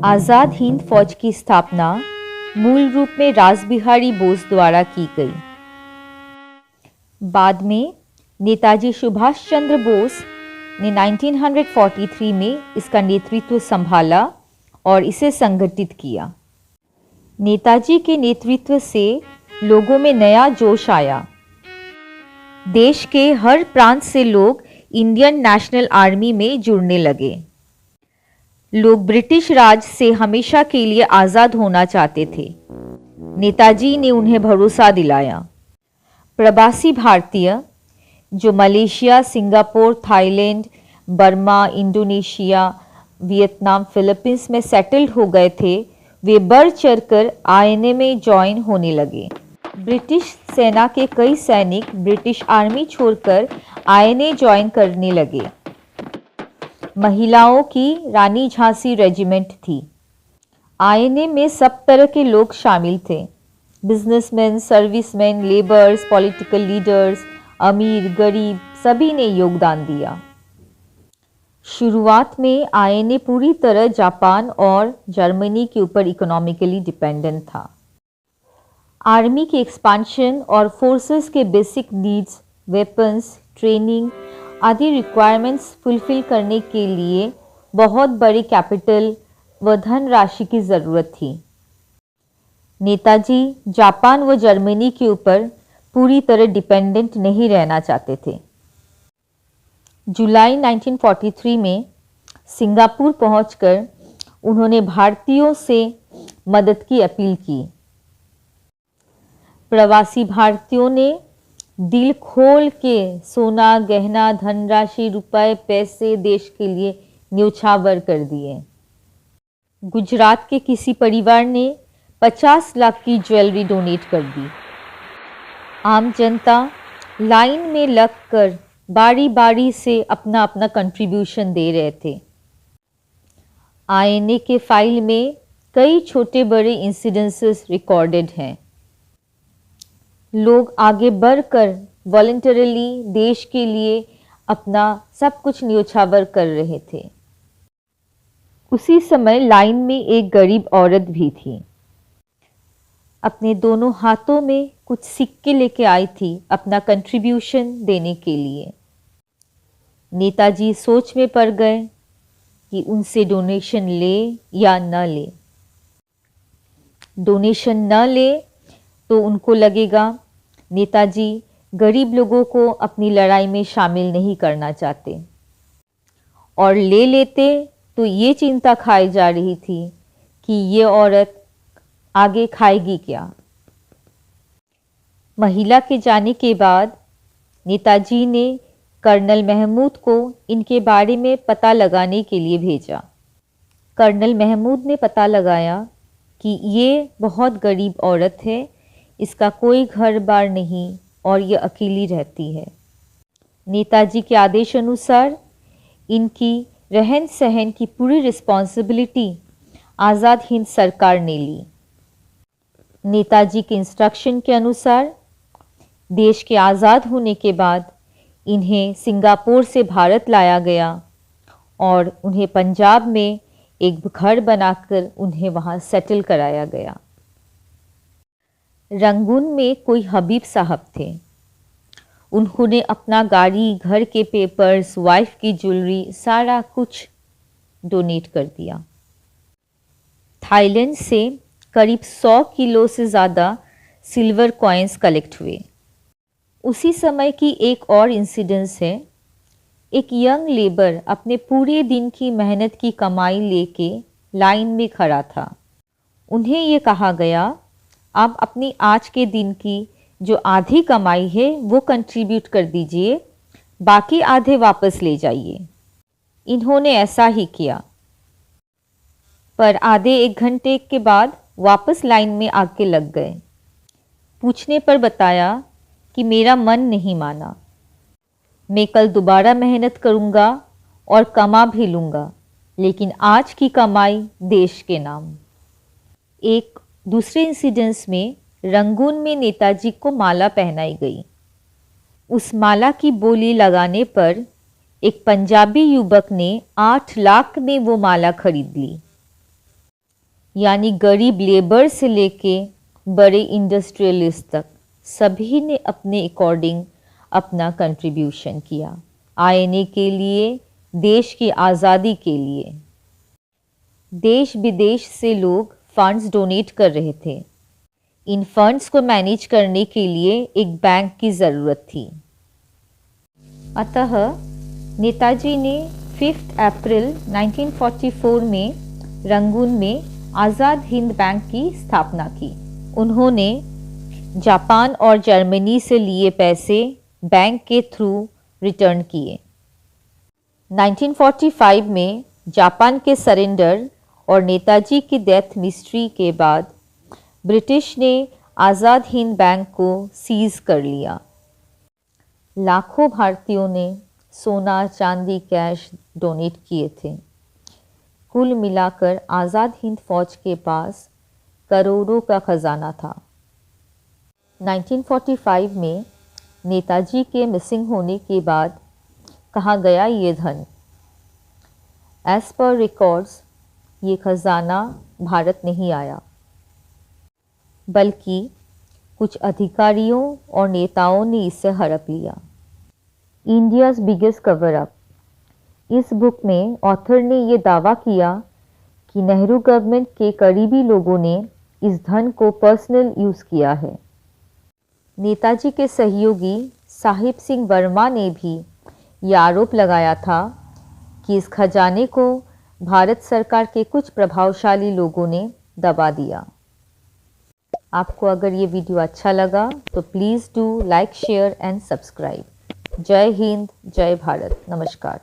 आज़ाद हिंद फौज की स्थापना मूल रूप में रासबिहारी बोस द्वारा की गई। बाद में नेताजी सुभाष चंद्र बोस ने 1943 में इसका नेतृत्व संभाला और इसे संगठित किया। नेताजी के नेतृत्व से लोगों में नया जोश आया। देश के हर प्रांत से लोग इंडियन नेशनल आर्मी में जुड़ने लगे। लोग ब्रिटिश राज से हमेशा के लिए आज़ाद होना चाहते थे। नेताजी ने उन्हें भरोसा दिलाया। प्रवासी भारतीय जो Malaysia, Singapore, Thailand, Burma, Indonesia, Vietnam, Philippines में सेटल्ड हो गए थे, वे बढ़ चढ़कर आईएनए में ज्वाइन होने लगे। ब्रिटिश सेना के कई सैनिक ब्रिटिश आर्मी छोड़कर आईएनए ज्वाइन करने लगे। महिलाओं की रानी झांसी रेजिमेंट थी। आईएनए में सब तरह के लोग शामिल थे। Businessman, serviceman, labours, political leaders, अमीर, गरीब, सभी ने योगदान दिया। शुरुआत में आईएनए पूरी तरह जापान और जर्मनी के ऊपर इकोनॉमिकली डिपेंडेंट था। आर्मी के एक्सपेंशन और फोर्सेस के बेसिक नीड्स, वेपन्स, ट्रेनिंग आदि रिक्वायरमेंट्स फुलफिल करने के लिए बहुत बड़ी कैपिटल व धनराशि की ज़रूरत थी। नेताजी जापान व जर्मनी के ऊपर पूरी तरह डिपेंडेंट नहीं रहना चाहते थे। जुलाई 1943 में सिंगापुर पहुंचकर उन्होंने भारतीयों से मदद की अपील की। प्रवासी भारतीयों ने दिल खोल के सोना, गहना, धनराशि, रुपए, पैसे देश के लिए न्योछावर कर दिए। गुजरात के किसी परिवार ने 50 लाख की ज्वेलरी डोनेट कर दी। आम जनता लाइन में लगकर बारी बारी से अपना अपना कंट्रीब्यूशन दे रहे थे। आईएनए के फाइल में कई छोटे बड़े इंसिडेंसेस रिकॉर्डेड हैं। लोग आगे बढ़कर वॉलंटरली देश के लिए अपना सब कुछ न्योछावर कर रहे थे। उसी समय लाइन में एक गरीब औरत भी थी। अपने दोनों हाथों में कुछ सिक्के लेके आई थी अपना कंट्रीब्यूशन देने के लिए। नेताजी सोच में पड़ गए कि उनसे डोनेशन ले या न ले। डोनेशन न ले तो उनको लगेगा नेताजी गरीब लोगों को अपनी लड़ाई में शामिल नहीं करना चाहते, और ले लेते तो ये चिंता खाई जा रही थी कि ये औरत आगे खाएगी क्या। महिला के जाने के बाद नेताजी ने कर्नल महमूद को इनके बारे में पता लगाने के लिए भेजा। कर्नल महमूद ने पता लगाया कि ये बहुत गरीब औरत है, इसका कोई घर बार नहीं और ये अकेली रहती है। नेताजी के आदेश अनुसार इनकी रहन सहन की पूरी रिस्पॉन्सिबिलिटी आज़ाद हिंद सरकार ने ली। नेताजी के इंस्ट्रक्शन के अनुसार देश के आज़ाद होने के बाद इन्हें सिंगापुर से भारत लाया गया और उन्हें पंजाब में एक घर बनाकर उन्हें वहाँ सेटल कराया गया। रंगून में कोई हबीब साहब थे। उन्होंने अपना गाड़ी, घर के पेपर्स, वाइफ की ज्वेलरी सारा कुछ डोनेट कर दिया। थाईलैंड से करीब 100 किलो से ज़्यादा सिल्वर कॉइन्स कलेक्ट हुए। उसी समय की एक और इंसिडेंस है। एक यंग लेबर अपने पूरे दिन की मेहनत की कमाई लेके लाइन में खड़ा था। उन्हें ये कहा गया, आप अपनी आज के दिन की जो आधी कमाई है वो कंट्रीब्यूट कर दीजिए, बाकी आधे वापस ले जाइए। इन्होंने ऐसा ही किया, पर आधे एक घंटे के बाद वापस लाइन में आके लग गए। पूछने पर बताया कि मेरा मन नहीं माना, मैं कल दोबारा मेहनत करूँगा और कमा भी लूँगा, लेकिन आज की कमाई देश के नाम। एक दूसरे इंसिडेंस में रंगून में नेताजी को माला पहनाई गई। उस माला की बोली लगाने पर एक पंजाबी युवक ने 8 लाख में वो माला खरीद ली। यानी गरीब लेबर से लेके बड़े इंडस्ट्रियलिस्ट तक सभी ने अपने अकॉर्डिंग अपना कंट्रीब्यूशन किया आईएनए के लिए, देश की आज़ादी के लिए। देश विदेश से लोग फंड्स डोनेट कर रहे थे। इन फंड्स को मैनेज करने के लिए एक बैंक की ज़रूरत थी। अतः नेताजी ने 5 अप्रैल 1944 में रंगून में आज़ाद हिंद बैंक की स्थापना की। उन्होंने जापान और जर्मनी से लिए पैसे बैंक के थ्रू रिटर्न किए। 1945 में जापान के सरेंडर और नेताजी की डेथ मिस्ट्री के बाद ब्रिटिश ने आज़ाद हिंद बैंक को सीज कर लिया। लाखों भारतीयों ने सोना, चांदी, कैश डोनेट किए थे। कुल मिलाकर आज़ाद हिंद फौज के पास करोड़ों का खजाना था। 1945 में नेताजी के मिसिंग होने के बाद कहाँ गया ये धन? एज पर रिकॉर्ड्स ये खजाना भारत नहीं आया, बल्कि कुछ अधिकारियों और नेताओं ने इसे हड़प लिया। India's biggest cover up. इस बुक में ऑथर ने ये दावा किया कि नेहरू गवर्नमेंट के करीबी लोगों ने इस धन को पर्सनल यूज़ किया है। नेताजी के सहयोगी साहिब सिंह वर्मा ने भी ये आरोप लगाया था कि इस खजाने को भारत सरकार के कुछ प्रभावशाली लोगों ने दबा दिया। आपको अगर ये वीडियो अच्छा लगा तो please do like, share and subscribe. जय हिंद, जय भारत, नमस्कार।